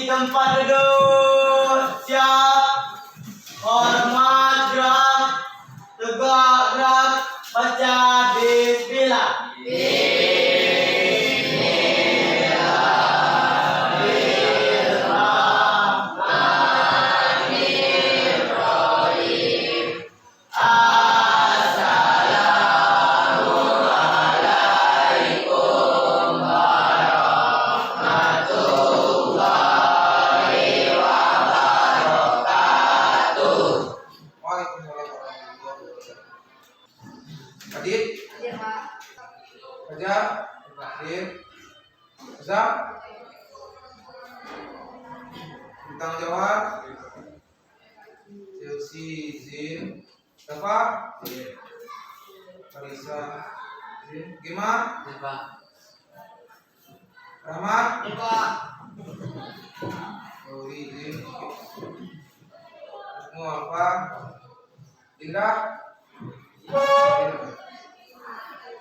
tempat duduk. Siap. Hormat gerak. Tegak gerak. Baca bismillah. Adit, Fajar, Adit, Zam, tanggung jawab, Chelsea, Zin, Tafa, Farisa, Zin, Gima, Rahmat, Rowi, Zin, Alfa, Linda,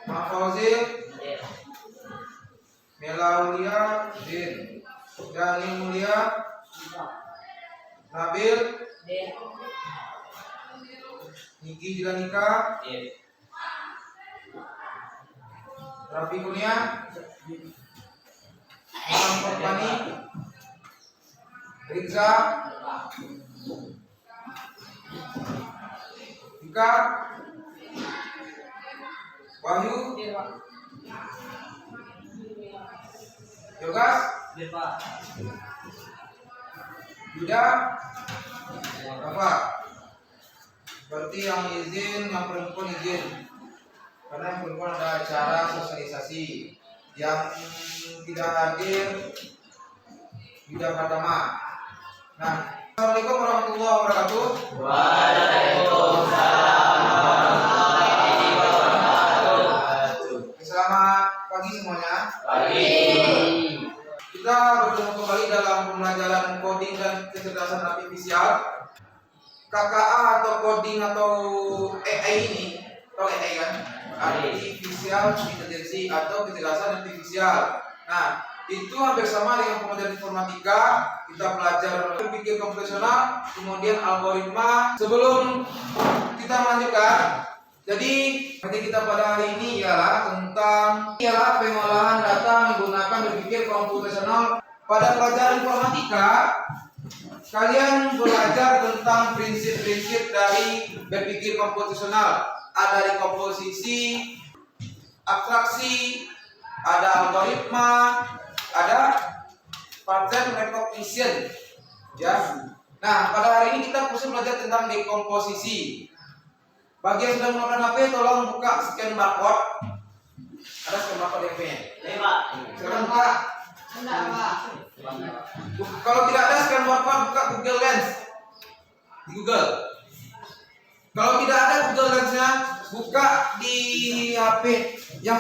Mahfazil, Melaulia, Zin, Dani Mulia, Nabil, Niki Jilanika, Rafi Kurnia, Muhammad Pani, Rizza, Ika, Wahyu, Yogas, Yuda, Rafa. Berarti yang izin, yang perempuan izin. Karena yang perempuan ada acara sosialisasi. Yang tidak hadir, Yuda Pratama. Nah, Assalamualaikum warahmatullahi wabarakatuh. Selamat pagi semuanya. Kita bertemu kembali dalam pembelajaran coding dan kecerdasan artifisial. KKA atau coding atau AI ini, atau AI kan? Artificial Intelligence atau kecerdasan artifisial. Nah, itu hampir sama dengan pembelajaran informatika. Kita belajar berpikir komputasional, kemudian algoritma. Sebelum kita melanjutkan, jadi nanti kita pada hari ini ialah tentang pengolahan data menggunakan berpikir komputasional. Pada pelajaran informatika, kalian belajar tentang prinsip-prinsip dari berpikir komputasional. Ada dekomposisi, abstraksi, ada algoritma, ada pattern recognition. Ya. Nah, pada hari ini kita khusus belajar tentang dekomposisi. Bagi yang sudah menggunakan HP, tolong buka scan barcode. Ada scan barcode yang punya? Silakan buka. Kalau tidak ada scan barcode, buka Google Lens di Google. Kalau tidak ada Google Lens-nya, buka di HP. Yang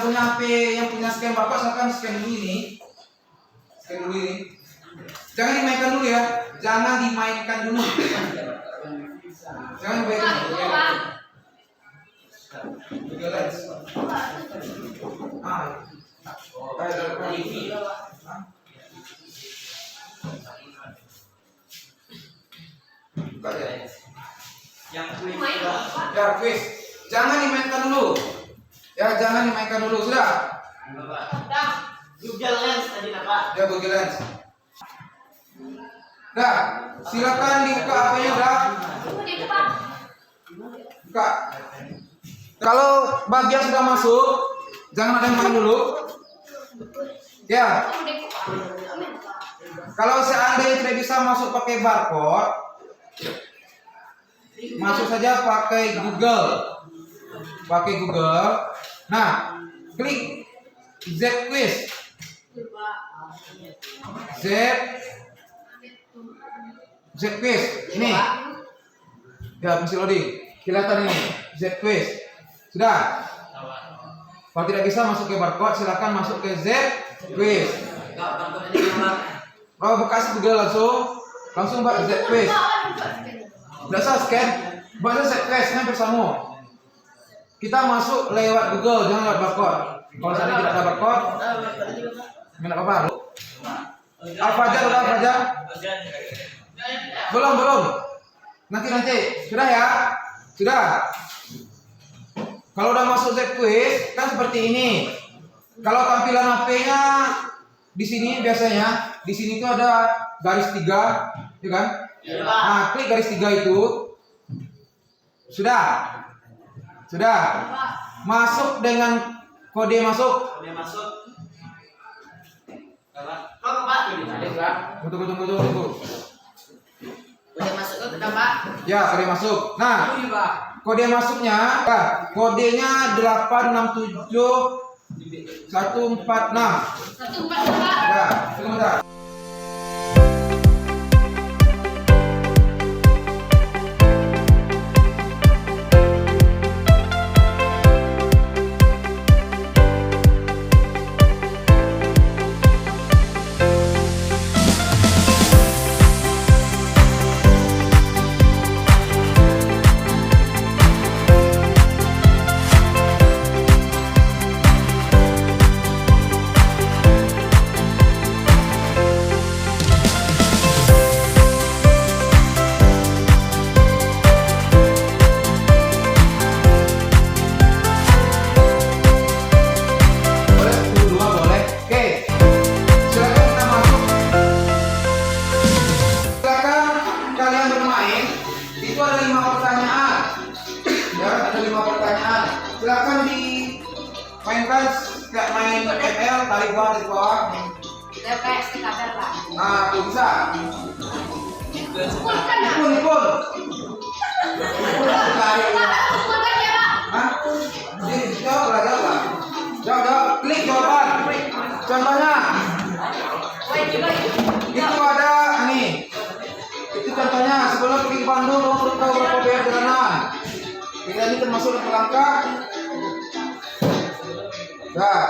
punya scan barcode, silakan scan dulu ini. Scan dulu ini. Jangan dimainkan dulu ya. Jangan dimainkan dulu. Jangan dimainkan dulu. Google Lens. Buka ya. Yang quiz. Ya, quiz. Jangan dimainkan dulu. Ya, jangan dimainkan dulu. Sudah? Google Lens tadi Pak. Ya, Google Lens. Dah, silakan dibuka HP-nya dah. Buka. Kalau bagian sudah masuk, jangan ada yang main dulu. Ya. Kalau seandainya tidak bisa masuk pakai barcode, masuk saja pakai Google. Pakai Google. Nah, klik Z-Quiz. Z-Quiz. Ini. Ya, masih loading. Kelihatan ini. Z-Quiz. Sudah. Kalau tidak bisa masuk ke barcode, silakan masuk ke Z-Quiz. Oh, bekas Google langsung buat Z-Quiz. Tidak usah scan, buat Z-Quiz hampir sama. Kita masuk lewat Google, jangan lewat barcode. Kalau saya tidak ada barcode, tidak apa-apa. Al-Fajar udah Al-Fajar? Belum. Nanti. Sudah ya? Sudah. Kalau udah masuk Z quiz kan seperti ini. Kalau tampilan HP-nya di sini biasanya di sini tuh ada garis 3, ya kan? Iya, Pak. Nah, klik garis 3 itu. Sudah. Masuk dengan kode masuk. Udah masuk. Kok Pak? Tunggu. Udah masuk ke Pak? Ya, kode masuk. Nah, kode masuknya, kodenya 867 146. 146 Pak. Ya, sebentar. Silakan dimainkan kayak main ML, tarik bawah. Udah kayak stiker Pak. Nah, tuh bisa. Pun kan ya? Pun. Pun kan ya Pak? Hah? Jawab. Jawab. Klik jawaban. Contohnya, itu ada nih. Itu contohnya sebelum pergi ke Bandung, kamu perlu tahu berapa biaya perjalanan. Kita ini termasuk dalam langkah. Nah.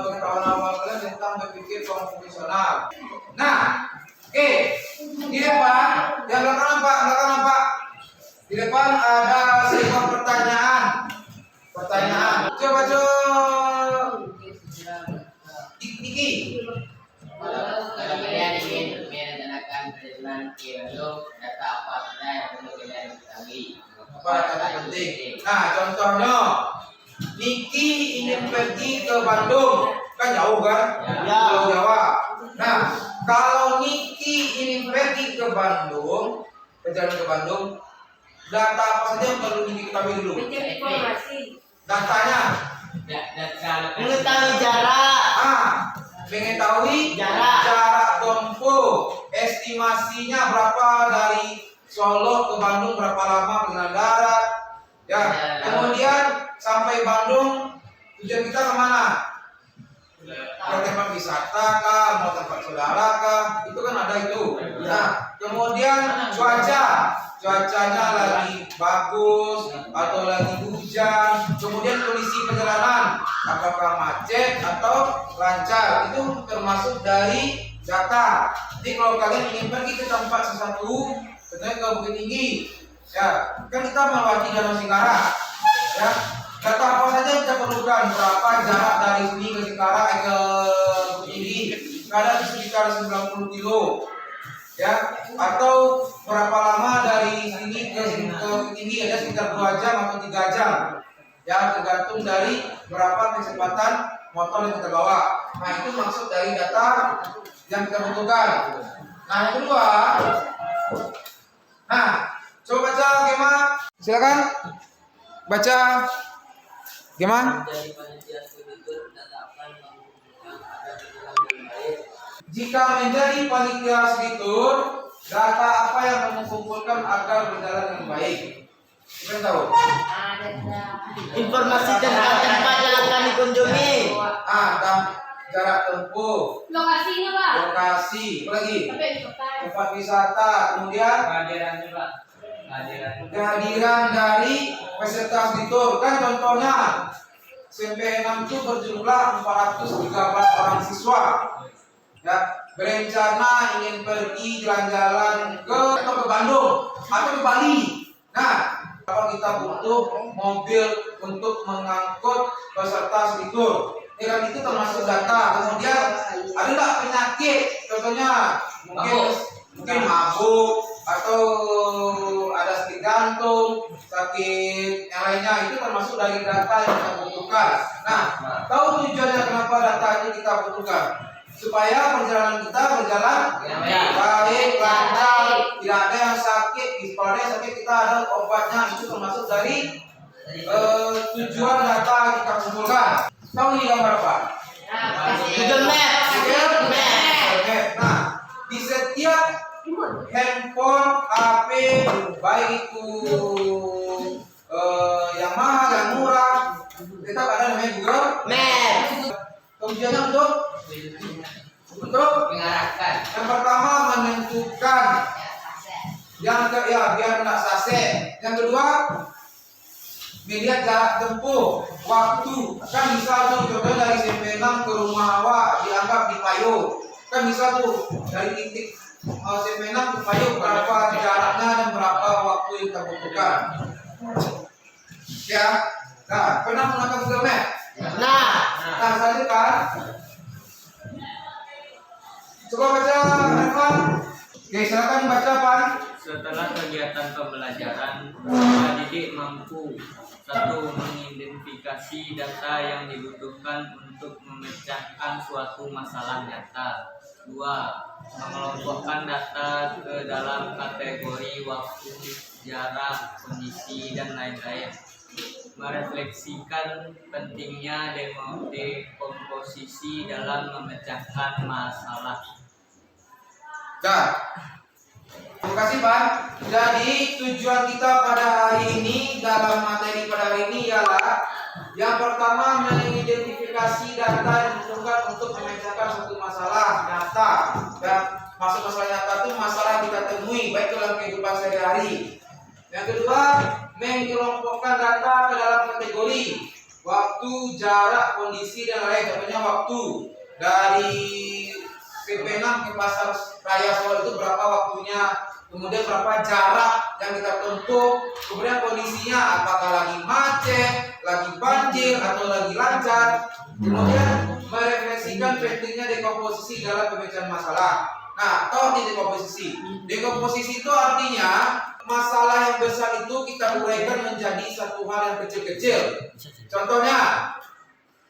pengetahuan awal kalian dengan berpikir konvensional. Nah, oke, di depan, yang belakang nampak. Di depan ada sebuah pertanyaan. Coba Niki. Kalau kalian ingin merencanakan perjalanan ke Bandung, data apa saja yang perlu kalian ketahui? Apa kata penting? Nah, contohnya Niki ingin pergi ke Bandung, kan jauh kan? Ya. Pulau Jawa. Nah, kalau Niki ingin pergi ke Bandung, perjalanan ke Bandung, data apa saja yang perlu Niki ketahui dulu? Datanya, Mengetahui jarak. mengetahui Jarak. jarak tempuh, estimasinya berapa dari Solo ke Bandung, berapa lama perjalanan darat, ya. Kemudian sampai Bandung, tujuan kita kemana? Ke tempat wisata kah, mau tempat saudara kah? Itu kan ada itu. Nah, kemudian cuacanya lagi bagus atau lagi hujan. Kemudian kondisi perjalanan, apakah macet atau lancar, itu termasuk dari data. Jadi kalau kalian ingin pergi ke tempat sesuatu, contohnya ke Bukit Tinggi, ya, kan kita melewati Danau Singara, ya. Data apa saja yang kita perlukan? Berapa jarak dari sini ke Singara ke Bukit Tinggi? Ada di sekitar 90 kilo, ya. Atau berapa lama dari sini ke Bukit Tinggi? Ada sekitar 2 jam atau 3 jam, ya, tergantung dari berapa kecepatan motor yang kita bawa. Nah, itu maksud dari data yang kita butuhkan. Nah, yang kedua, coba baca Gema, silakan baca Gema. Jika menjadi panitia studitur, data apa yang mengumpulkan agar berjalan dengan baik? Kita tahu. Informasi tentang tempat yang akan dikunjungi. Jarak tempuh, Lokasinya, Pak. lokasi, apa lagi? Sampai di kota. Tempat wisata, kemudian kehadiran dari peserta studitur. Kan contohnya SMP6 itu berjumlah 413 orang siswa, ya, berencana ingin pergi jalan-jalan ke Bandung atau ke Bali. Nah, kalau kita butuh mobil untuk mengangkut peserta studitur, ya kan, itu termasuk data. Kemudian ada nggak penyakit, contohnya mungkin mabuk atau ada sakit jantung, sakit yang lainnya, itu termasuk dari data yang kita butuhkan. Nah, tahu tujuannya kenapa data ini kita butuhkan? Supaya perjalanan kita berjalan baik, lancar, tidak ada yang sakit. Kalau ada yang sakit, kita ada obatnya. Itu termasuk dari tujuan data yang kita kumpulkan. Tahu ini gambar apa? Google Maps. Nah, di setiap handphone, HP, baik itu yang mahal, yang murah, tetap ada namanya Google Maps. Tujuannya untuk Mengarahkan. yang pertama menentukan, biar kena saset. Yang kedua, melihat jarak tempuh, waktu. Kan bisa tuh contohnya dari SMP6 ke rumah awak dianggap di Payung. Kan bisa tuh dari titik SMP6 ke Payung berapa jaraknya dan berapa waktu yang kita butuhkan. Ya. Nah, pernah menggunakan Google Maps? Nah, Selanjutnya, coba baca Evan. Oke, silakan baca Pan. Setelah kegiatan pembelajaran, peserta didik mampu 1. Mengidentifikasi data yang dibutuhkan untuk memecahkan suatu masalah data. 2. Mengelompokkan data ke dalam kategori waktu, jarak, kondisi, dan lain-lain. Merefleksikan pentingnya dekomposisi dalam memecahkan masalah. Nah, terima kasih Pak. Jadi tujuan kita pada hari ini dalam materi pada hari ini ialah yang pertama mengidentifikasi data yang dibutuhkan untuk memecahkan suatu masalah data. Dan maksud masalah data itu masalah yang kita temui baik dalam kehidupan sehari-hari. Yang kedua, mengelompokkan data ke dalam kategori waktu, jarak, kondisi, dan lain. Contohnya waktu. dari Cipinang ke Pasar Raya Solo itu berapa waktunya, kemudian berapa jarak yang kita tempuh, kemudian kondisinya apakah lagi macet, lagi banjir atau lagi lancar, kemudian merefleksikan pentingnya dekomposisi dalam pemecahan masalah. Nah, toh di dekomposisi. Dekomposisi itu artinya masalah yang besar itu kita uraikan menjadi satu hal yang kecil-kecil. Contohnya,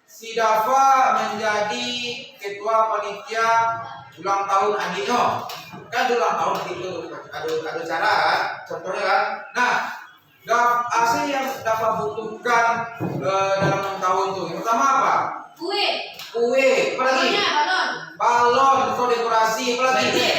si Dava menjadi ketua panitia ulang tahun adiknya. Kan ulang tahun itu ada cara kan? Contohnya kan. Nah, AC yang Dava butuhkan dalam 6 tahun tuh. Yang pertama apa? Kue, apa lagi? Balon atau dekorasi, apa lagi?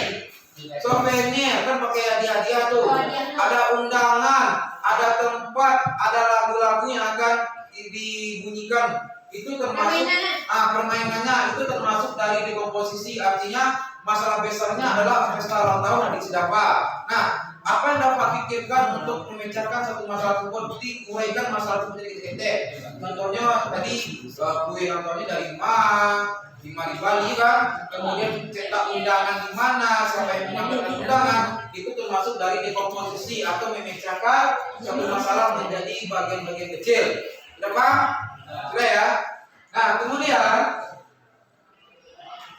Souvenir, kan pakai hadiah-hadiah tuh. Ada undangan, ada tempat, ada lagu-lagu yang akan dibunyikan. Itu termasuk permainannya itu termasuk dari dekomposisi. Artinya masalah besarnya adalah pesta ulang tahun adik si Dava. Nah, apa yang dapat pikirkan untuk memecahkan satu masalah tersebut? Diuraikan masalah tersebut jadi titik. Contohnya tadi kue ulang tahunnya dari lima di Bali kan, kemudian cetak undangan di mana, siapa yang menyampaikan undangan, itu termasuk dari dekomposisi atau memecahkan satu masalah menjadi bagian-bagian kecil. Sudah paham? Sudah ya? Nah, kemudian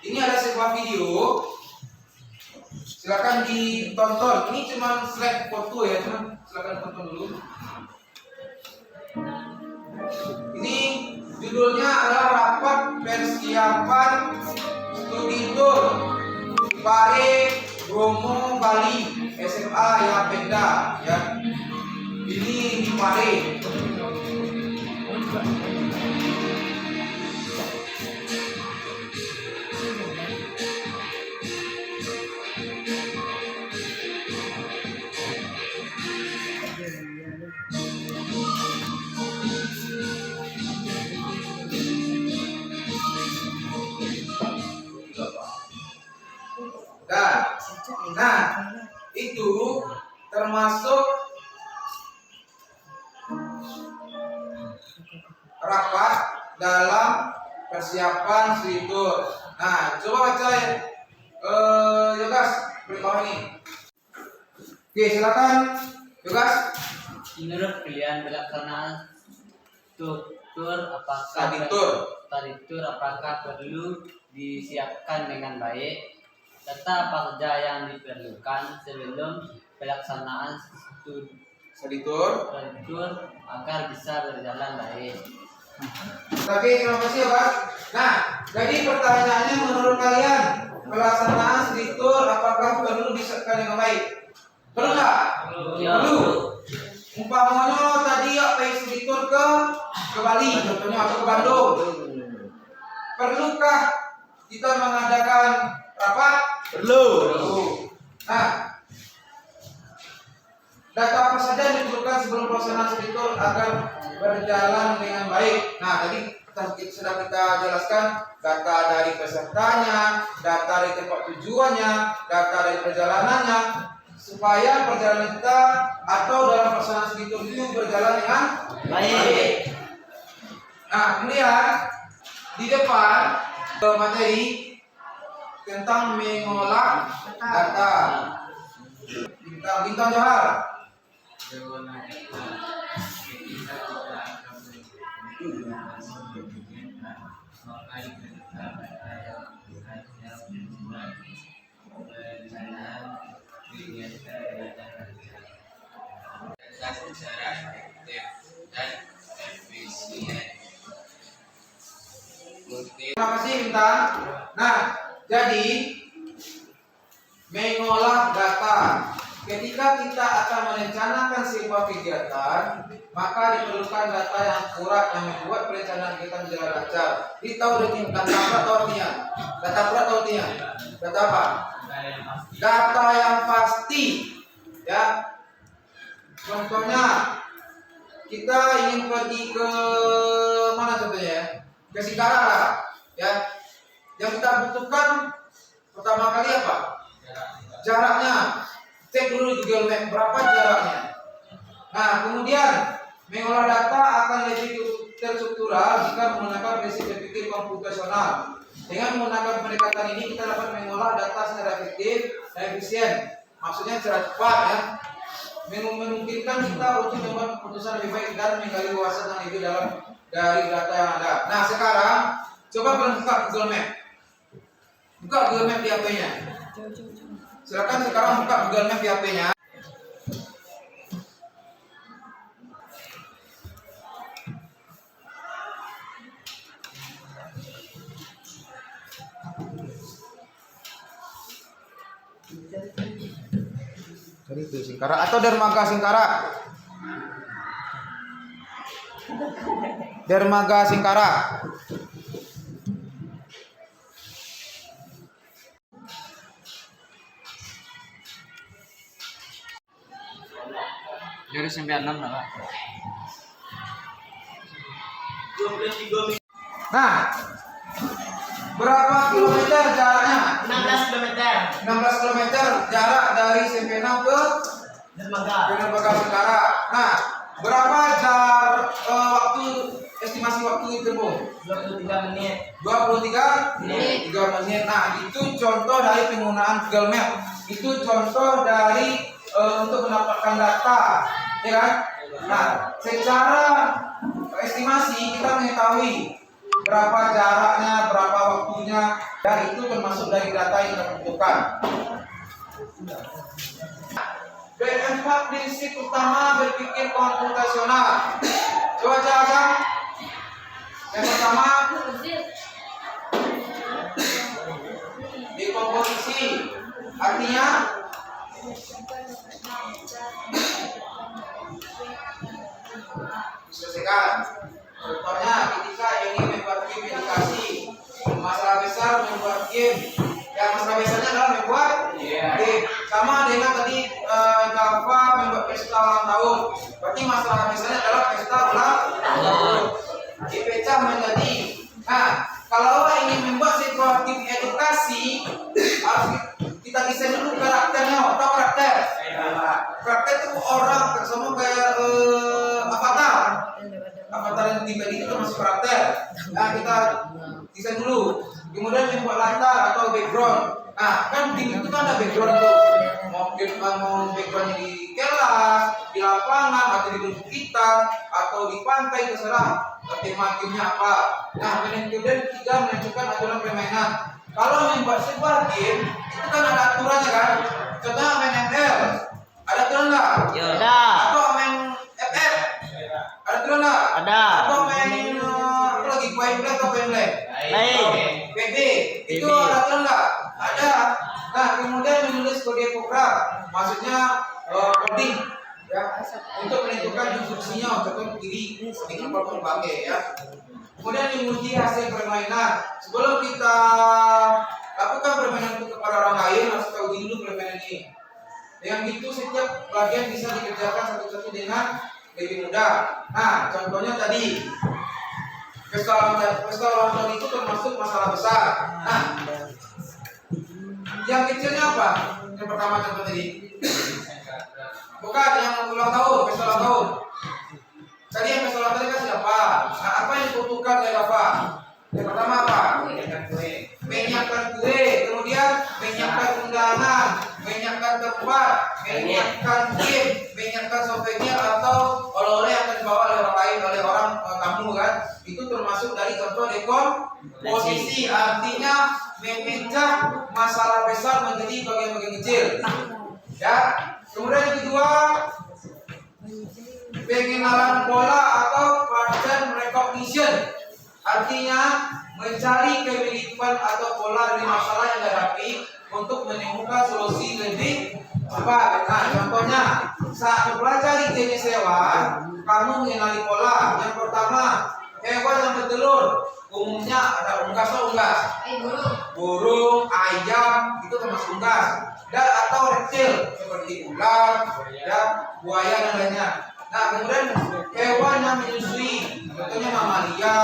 ini ada sebuah video, silakan ditonton. Ini cuma slide foto ya, silakan tonton dulu. Ini judulnya adalah rapat persiapan studi tour Pare Bromo Bali SMA Yapenda ya. Ini di Pare. Nah, itu termasuk rapat dalam persiapan studi tour. Nah, coba baca ya, Yogas beritahu ini. Oke, silakan Yogas. Menurut kalian pelaksanaan tur apakah perlu disiapkan dengan baik? Serta apa saja yang diperlukan sebelum pelaksanaan Studi tour agar bisa berjalan baik. Oke, terima kasih ya Pak. Nah, jadi pertanyaannya menurut kalian pelaksanaan studi tour apakah perlu disiapkan dengan baik? Perlu nggak? Perlu. Umpamanya tadi apa yang studi tour ke Bali, contohnya atau ke Bandung. Perlukah kita mengadakan rapat? Perlu. Nah, data apa saja yang diperlukan sebelum pelaksanaan studi tour agar berjalan dengan baik? Nah, tadi sudah kita jelaskan data dari pesertanya, data dari tempat tujuannya, data dari perjalanannya, supaya perjalanan kita atau dalam pelaksanaan studi tour itu berjalan dengan baik. Nah, kemudian di depan materi tentang mengolah data. Bintang Johar. Secara efektif dan efisien. Terima kasih Bintang. Nah, jadi mengolah data. Ketika kita akan merencanakan sebuah kegiatan, maka diperlukan data yang akurat yang membuat perencanaan kita menjadi lancar. Kita udah data apa artinya? Data akurat artinya? Data apa? Data yang pasti. Ya. Contohnya kita ingin pergi ke mana contohnya ya? Ke Singkarak lah, ya. Yang kita butuhkan pertama kali apa? Jaraknya. Cek dulu di Google Map berapa jaraknya. Nah, kemudian mengolah data akan lebih terstruktural jika menggunakan prinsip berpikir komputasional. Dengan menggunakan pendekatan ini kita dapat mengolah data secara efektif dan efisien. Maksudnya secara cepat ya. Memungkinkan kita untuk membuat keputusan lebih baik dan menggali wawasan yang lebih dalam dari data yang ada. Nah sekarang coba kalian buka Google Map. Buka Google Map di HP-nya. Silakan sekarang buka Google Map di HP-nya. Jadi itu Singkara atau Dermaga Singkara. Dermaga Singkara. Dari 96 lah, Pak. Nah, berapa kilometer jaraknya? 16 kilometer. 16 kilometer jarak dari Sempenau ke Dermaga. Dermaga Singkara. Nah, berapa estimasi waktu ditempuh? 23 menit. 23 Menit. 3 menit. Nah, itu contoh dari penggunaan Google Map. Itu contoh dari untuk mendapatkan data, ya kan? Nah, secara estimasi kita mengetahui berapa jaraknya, berapa waktunya, dan itu termasuk dari data yang kita butuhkan. Keempat prinsip utama berpikir komputasional. Coba cakap. Yang pertama, dekomposisi. Artinya selesaikan. Contohnya ketika ingin membuat game edukasi, masalah besar membuat game. Yang masalah besarnya adalah membuat game. Sama dengan tadi Java membuat pesta ulang tahun. Berarti masalah besarnya adalah pesta ulang tahun. Dipecah menjadi. Nah, kalau ingin membuat sebuah game edukasi, harus kita desain dulu karakternya. Tahu karakter? Karakter itu orang semua kayak avatar. Avatar yang tiba itu termasuk karakter. Nah, kita desain dulu. Kemudian membuat latar atau background. Nah, kan game itu kan ada background tuh. Mau backgroundnya di kelas, di lapangan, atau di perbukitan, atau di pantai, terserah tema gamenya apa. Nah, kemudian kita menentukan aturan permainan. Kalau membuat sebuah game, itu kan ada aturannya kan. Contohnya main ML, ada aturan nggak? Ada. Atau main FF, ada aturan nggak? Ada. Atau main apa lagi? Point blank atau point blank? Baik. PB, itu ada aturan nggak? Ada. Nah, kemudian menulis kode program, maksudnya coding, ya, untuk menentukan instruksinya, contoh kiri, coding apa pun pakai, ya. Kemudian menguji hasil permainan. Sebelum kita lakukan permainan itu kepada orang lain, harus kita uji dulu permainan ini. Dengan itu setiap bagian bisa dikerjakan satu-satu dengan lebih mudah. Nah, contohnya tadi pesta ulang tahun itu termasuk masalah besar. Nah, yang kecilnya apa? Yang pertama contoh tadi. Bukan yang ulang tahun, pesta ulang tahun. Tadi yang pesta ulang tahun kan siapa? Nah, apa yang dibutuhkan oleh Bapak? Yang pertama apa? Menyiapkan kue, kemudian menyiapkan undangan, menyiapkan tempat, menyiapkan game, menyiapkan software atau oleh-oleh yang akan dibawa oleh orang lain, oleh orang tamu kan. Itu termasuk dari contoh dekomposisi, artinya memecah masalah besar menjadi bagian-bagian kecil. Ya. Kemudian yang kedua, pengenalan pola atau pattern recognition, artinya mencari kemiripan atau pola dari masalah yang dihadapi untuk menemukan solusi lebih cepat. Nah, contohnya saat mempelajari jenis hewan, kamu mengenali pola. Yang pertama, hewan yang bertelur umumnya ada unggas atau unggas. Burung, ayam itu termasuk unggas. Dan atau reptil seperti ular, ya, buaya dan lainnya. Nah, kemudian hewan yang menyusui, contohnya mamalia,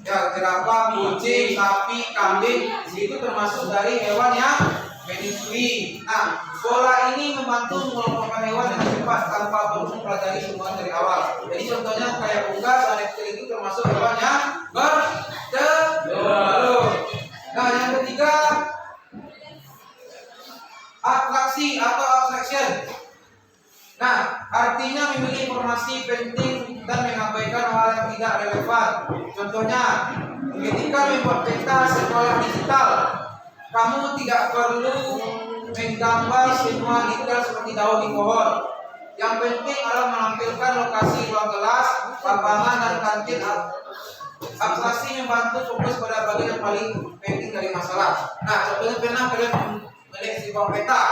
jerapah, kucing, sapi, kambing, itu termasuk dari hewan yang menyusui. Nah, pola ini membantu mengelompokkan hewan dengan cepat tanpa perlu mempelajari semuanya dari awal. Jadi contohnya kayak unggas dan reptil itu termasuk hewan yang bertelur. artinya memiliki informasi penting dan mengabaikan hal yang tidak relevan. Contohnya, ketika membuat peta sekolah digital, kamu tidak perlu menggambar semua detail seperti daun di pohon. Yang penting adalah menampilkan lokasi ruang kelas, lapangan, dan kantin. Abstraksi membantu fokus pada bagian yang paling penting dari masalah. Nah, contohnya pernah kalian melihat sebuah peta.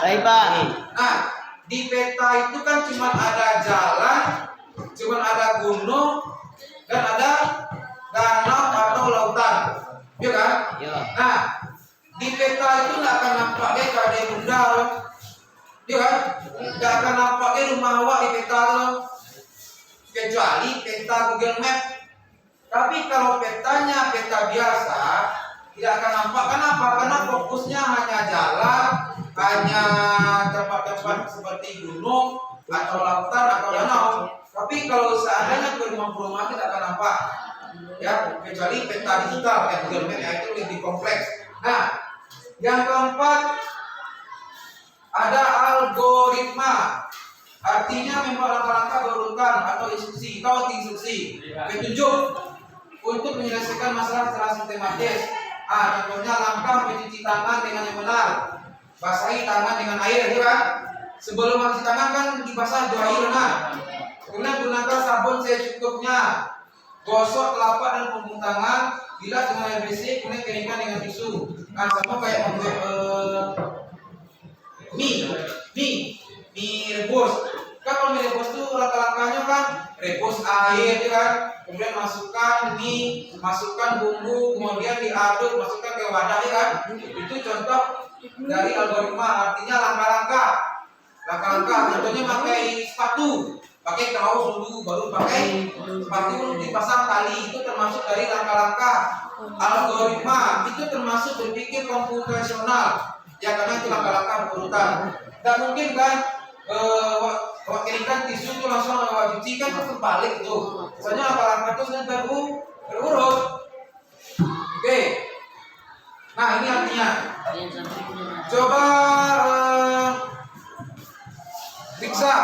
Baik, Pak. Nah, di peta itu kan cuma ada jalan, cuma ada gunung, dan ada danau atau lautan, ya kan? Yo. Nah, di peta itu nggak akan nampak deh kadai bunda, ya kan? Nggak akan nampak deh rumah awak di peta loh, kecuali peta Google Map. Tapi kalau petanya peta biasa, tidak akan nampak. Kenapa? Karena fokusnya hanya jalan, hanya tempat-tempat seperti gunung atau lautan atau danau. Tapi kalau seandainya ke rumah-rumah kita akan nampak, ya, kecuali peta digital yang Google Map, ya, itu lebih kompleks. Nah, yang keempat ada algoritma. Artinya membuat langkah-langkah berurutan atau instruksi petunjuk untuk menyelesaikan masalah secara sistematis. Contohnya langkah mencuci tangan dengan yang benar, basahi tangan dengan air, ya kan? Sebelum mencuci tangan kan dibasah 2 air, nah. Kemudian gunakan sabun secukupnya, gosok telapak dan punggung tangan, bilas dengan air bersih, kemudian keringkan dengan tisu. Nah, sama kayak membuat mie rebus. Kan kalau mie rebus tuh langkah-langkahnya kan rebus air, ya kan? Kemudian masukkan mie, masukkan bumbu, kemudian diaduk, masukkan ke wadah, ya kan? Itu contoh dari algoritma, artinya langkah-langkah. Contohnya pakai sepatu, pakai kaos dulu, baru pakai sepatu, dipasang tali, itu termasuk dari langkah-langkah. Algoritma itu termasuk berpikir komputasional, ya, karena itu langkah-langkah berurutan. Tidak mungkin kan kalau keringkan tisu itu langsung awak cuci, kan itu terbalik tuh. Soalnya langkah-langkah itu sudah berurut. Oke. Nah, ini artinya. Coba Riksa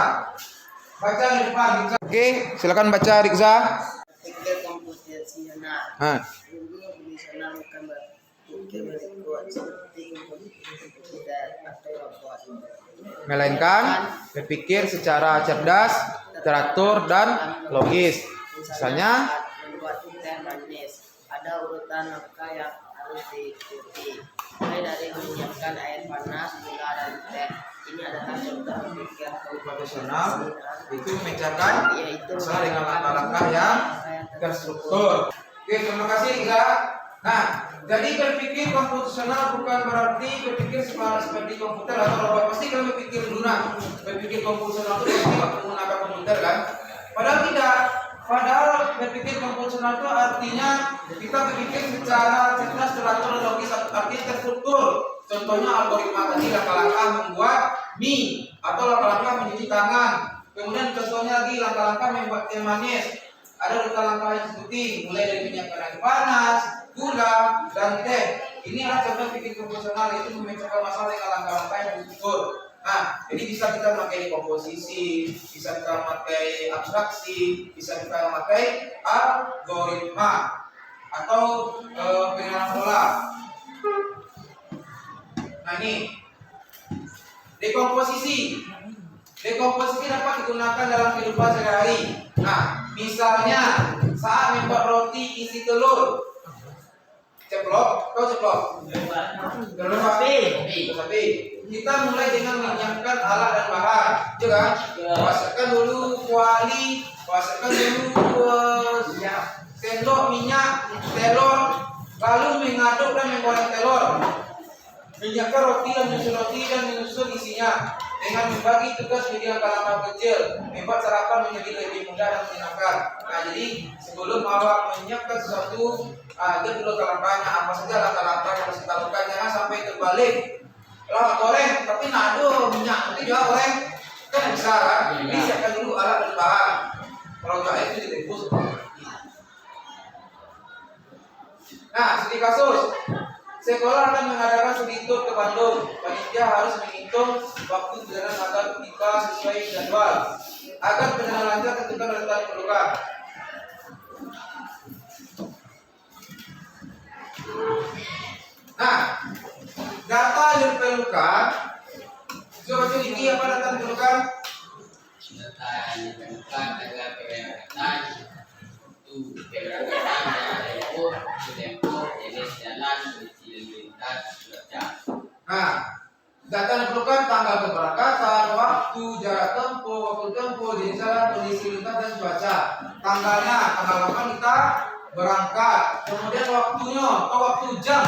baca di depan, Riksa. Oke, silakan baca Riksa. Pikir komputasional. Komputasional bukan berpikir berikut seperti komputer atau robot. Melainkan berpikir secara cerdas, teratur, dan logis. Misalnya, membuat teh manis. Ada urutan langkah yang harus diikuti. Mulai dari menyiapkan air panas, gula, dan teh. Ini adalah contoh berpikir komputasional itu memecahkan yaitu masalah dengan langkah-langkah yang terstruktur. Oke, terima kasih, Riksa. Nah, jadi berpikir komputasional bukan berarti berpikir seperti komputer atau robot. Pasti kalau berpikir dulu, nah, berpikir komputasional itu pasti menggunakan komputer, kan? Padahal tidak. Padahal berpikir komputasional itu artinya kita berpikir secara cerdas, teratur, dan logis, artinya terstruktur. Contohnya algoritma tadi, langkah-langkah membuat mie atau langkah-langkah mencuci tangan. Kemudian contohnya lagi langkah-langkah membuat teh manis. Ada langkah-langkah yang seperti mulai dari menyiapkan air panas, gula, dan teh. Ini adalah contoh pikir komputasional, itu memecahkan masalah dengan langkah-langkah yang terstruktur. Nah, ini bisa kita pakai di komposisi, bisa kita pakai abstraksi, bisa kita pakai algoritma atau pengenalan pola. Nah, ini dekomposisi. Dekomposisi dapat digunakan dalam kehidupan sehari-hari. Nah, misalnya saat membuat roti isi telur, ceplok, tahu ceplok? Telur sapi. Kita mulai dengan menyiapkan alat dan bahan, juga. Masukkan dulu kuali, masukkan dulu sendok minyak, telur, lalu mengaduk dan menggoreng telur. Menyiapkan roti dan menyusun isinya dengan membagi tugas menjadi langkah-langkah kecil, membuat sarapan menjadi lebih mudah dan menyenangkan. Nah, jadi sebelum awak menyiapkan sesuatu, lihat dulu langkah-langkahnya, apa saja langkah-langkah yang harus kita lakukan. Jangan sampai terbalik. Kalau goreng tapi nado minyak, nanti juga goreng kan bisa, kan? Jadi siapkan dulu alat dan bahan. Kalau nggak itu direbus. Nah, studi kasus. Sekolah akan mengadakan studi tour ke Bandung. Panitia harus menghitung waktu perjalanan antar kita sesuai jadwal. Agar penyelenggaraan lancar tentukan data yang diperlukan. Nah, data yang diperlukan, coba teliti apa data yang diperlukan? Data yang diperlukan adalah keberangkatan, waktu keberangkatan, tempo, jenis jalan, kondisi lalu lintas, cuaca. Nah, data yang diperlukan tanggal keberangkatan, waktu, jarak tempuh, jenis jalan, kondisi lintas dan cuaca. Tanggalnya, tanggal kapan kita berangkat, kemudian waktunya atau waktu jam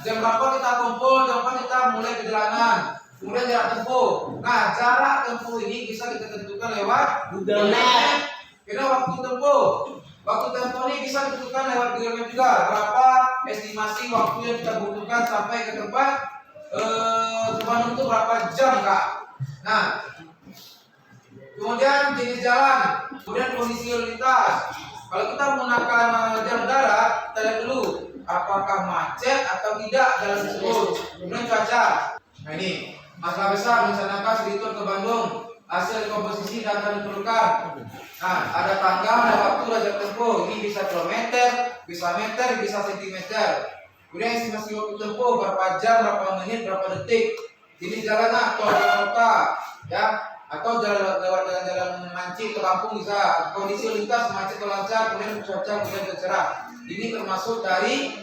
berapa kita kumpul, jam berapa kita mulai perjalanan, kemudian jarak tempuh. Nah, jarak tempuh ini bisa kita tentukan lewat Google Map. Kira waktu tempuh ini bisa ditentukan lewat Google Map juga. Berapa estimasi waktu yang kita butuhkan sampai ke tempat Bandung itu berapa jam, Kak? Nah, kemudian jenis jalan, kemudian kondisi lalu lintas. Kalau kita menggunakan jalan darat, kita lihat dulu apakah macet atau tidak jalan tersebut. Kemudian cuaca. Nah ini masalah besar merencanakan studi tour ke Bandung. Hasil komposisi data yang diperlukan. Nah, ada tanggal, ada waktu, ada jarak tempuh. Ini bisa kilometer, bisa meter, bisa sentimeter. Kemudian estimasi waktu tempuh berapa jam, berapa menit, berapa detik. Ini jalan atau kota, ya, atau jalan lewat jalan-jalan mancing ke kampung bisa. Kondisi lintas macet atau lancar, kemudian cuaca kemudian cerah. Ini termasuk dari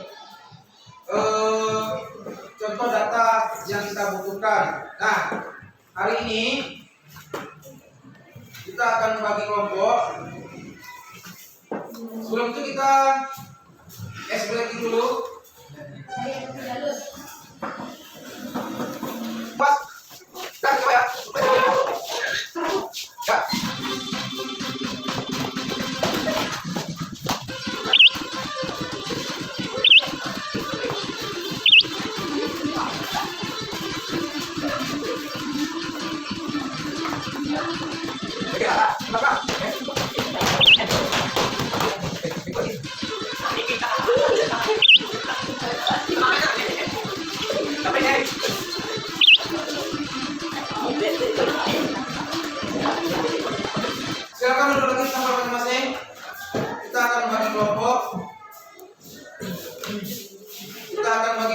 contoh data yang kita butuhkan. Nah, hari ini kita akan bagi kelompok. Sebelum itu kita break dulu. Pas, ya. Silakan duduk lagi sama masing-masing. Kita akan bagi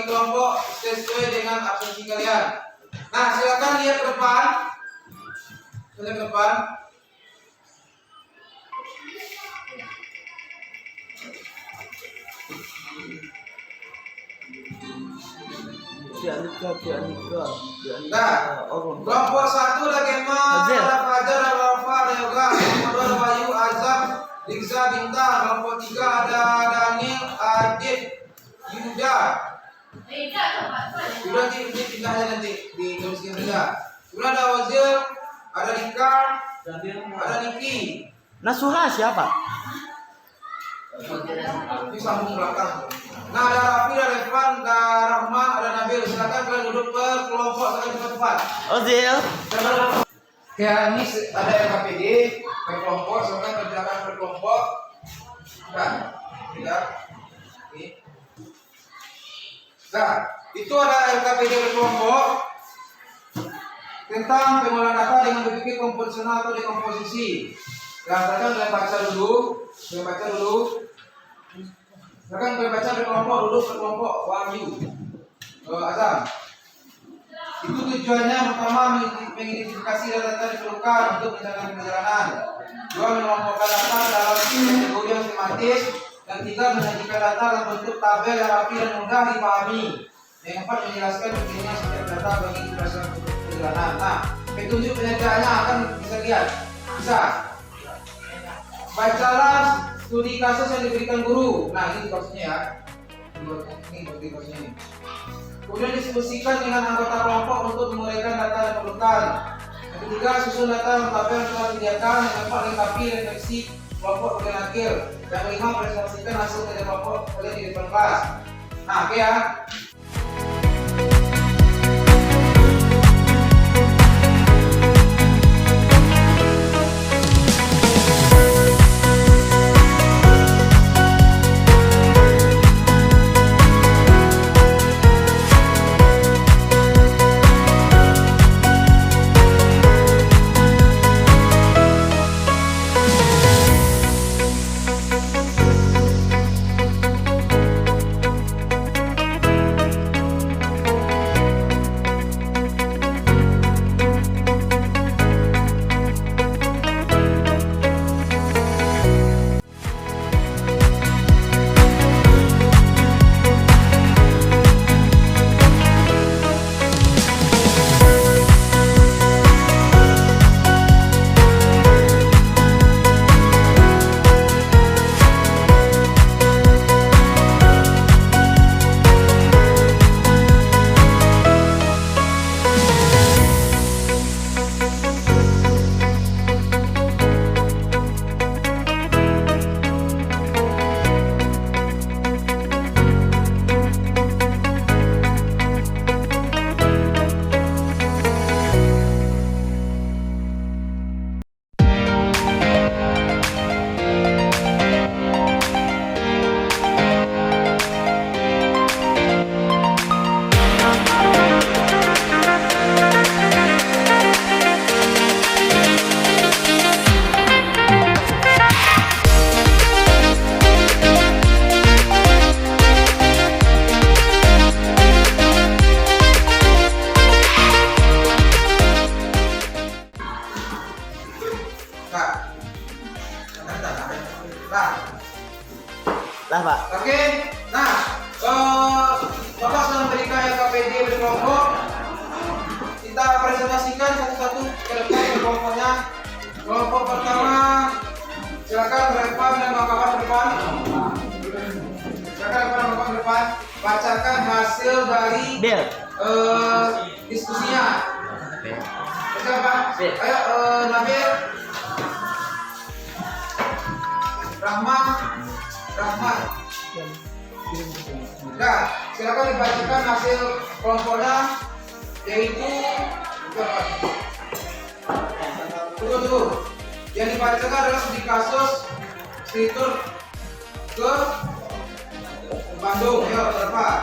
kelompok. Sesuai dengan absensi kalian. Nah, silakan lihat ke depan. Lihat ke depan. Nah, kelompok 1 ada Gema, ada Fajar, ada Wafa, ada Yoga, kelompok 2 ada Bayu, Azam, Rizza, Bintang, kelompok 3 ada Daniel, Adit, Yuda. Yuda nanti pindahnya nanti dituliskan juga. Kemudian ada Ozil, ada Rika, ada Niki. Nasuha siapa? Di sambung belakang. Nah, ada Raffi, ada Evan, ada Rahman, ada Nabil. Silakan kalian duduk per kelompok sampai cepat-cepat. Ozil. Ya, ini ada LKPD per kelompok, silakan kerjakan per kelompok. Nah, tidak. Ini. Nah, itu ada LKPD per kelompok tentang pengolahan data dengan berpikir komposisional atau dekomposisi. Nah, silakan kalian baca dulu. Silakan berbaca berkelompok dulu berkelompok Wahyu, Azam. Itu tujuannya pertama mengidentifikasi data diperlukan untuk menjalankan perjalanan. 2. Mengelompokkan data dalam kategori yang tematis. Dan 3. Menyajikan data dalam bentuk tabel yang rapi dan mudah dipahami. Yang 4. Menjelaskan pentingnya setiap data bagi keberhasilan perjalanan. Nah, petunjuk penyajiannya akan bisa lihat. Bisa. Bacalah studi kasus yang diberikan guru. Nah, ini kasusnya ya. Ini studi kasusnya ini. Kemudian diskusikan dengan anggota kelompok untuk menguraikan data yang diperlukan. Yang ketiga, susun data yang tabel yang telah disediakan. Yang keempat, lengkapi refleksi kelompok bagian akhir. Yang kelima, presentasikan hasil kerja kelompok kalian di depan kelas. Nah, oke ya. Lah Pak. Oke. Nah, Bapak sedang berikan KPD berkelompok. Kita presentasikan satu-satu kelompoknya. Kelompok pertama, silakan Revan dan kawan-kawan depan. Silakan Revan dan kawan depan. Bacakan hasil dari Del. diskusinya. Baca Pak. Ayo Nabil. Rahman. Nah, silakan dibacakan hasil kelompoknya, yaitu tunggu. Yang dibacakan adalah studi kasus Stritur ke Bandung. Ayo, Bapak.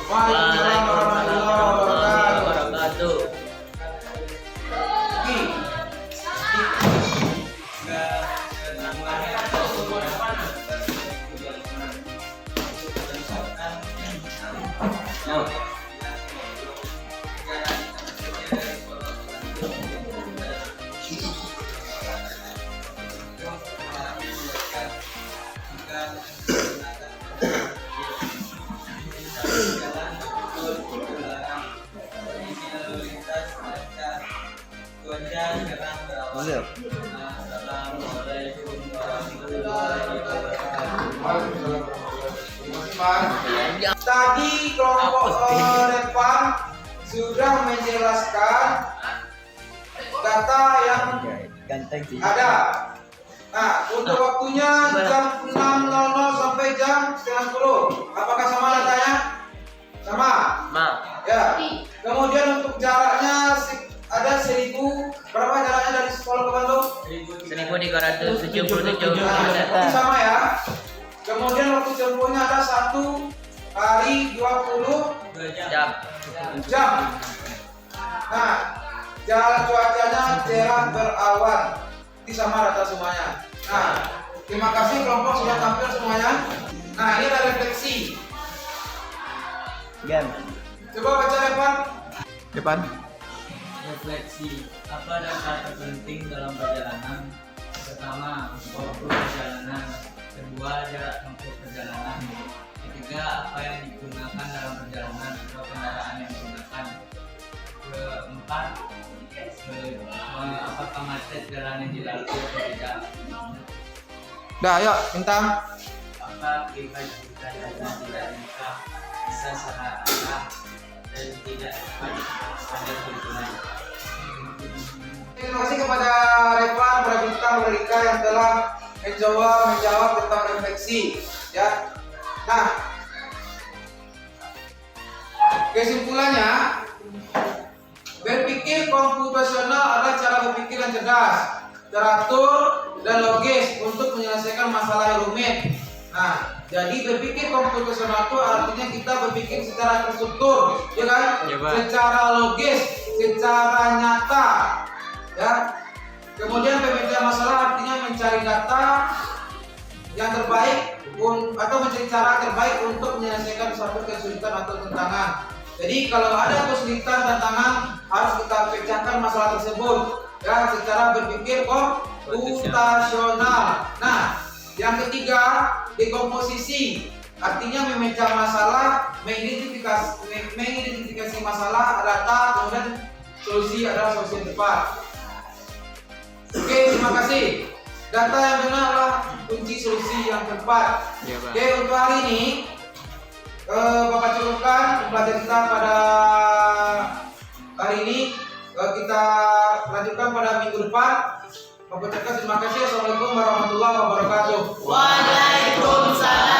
Waalaikumsalam warahmatullahi wabarakatuh. Tadi kelompok Revan sudah menjelaskan data yang ada. Nah, untuk waktunya jam 6.00 sampai jam 9.30. Apakah sama datanya? Sama? Ya. Kemudian untuk jaraknya ada 1000. Berapa jaraknya dari sekolah ke Bandung? 1377 Nah, sama ya. Kemudian waktu tempuhnya ada 1 hari 20 jam. Nah, jalan cuacanya cerah berawan. Ini sama rata semuanya. Nah, terima kasih kelompok sudah tampil semuanya. Nah, ini ada refleksi. Gan. Coba baca Revan. Refleksi, apa dasar terpenting dalam perjalanan? Pertama, waktu perjalanan. Kedua, jarak tempuh perjalanan. Ketiga, apa yang digunakan dalam perjalanan atau kendaraan yang digunakan. Keempat, apakah macet jalan yang dilalui atau tidak. Dah, ayo bintang. Apa akibat jika jalan tidak nikah bisa searah dan tidak dapat pada tujuan. Terima kasih kepada Revan, kepada bintang mereka yang telah menjawab tentang refleksi. Ya. Nah, kesimpulannya, berpikir komputasional adalah cara berpikir yang cerdas, teratur, dan logis untuk menyelesaikan masalah yang rumit. Nah, jadi berpikir komputasional itu artinya kita berpikir secara terstruktur, ya kan? Ya, Pak. Secara logis, secara nyata, ya. Kemudian pemecahan masalah artinya mencari data yang terbaik atau mencari cara terbaik untuk menyelesaikan suatu kesulitan atau tantangan. Jadi kalau ada kesulitan tantangan harus kita pecahkan masalah tersebut ya secara berpikir komputasional. Nah, yang ketiga dekomposisi artinya memecah masalah, mengidentifikasi masalah, data, kemudian solusi adalah solusi yang tepat. Oke, terima kasih. Data yang benar adalah kunci solusi yang tepat. Ya, Pak. Oke, untuk hari ini Bapak cukupkan pembelajaran kita pada hari ini. Kita lanjutkan pada minggu depan. Bapak cukupkan, terima kasih. Assalamualaikum warahmatullahi wabarakatuh. Waalaikumsalam.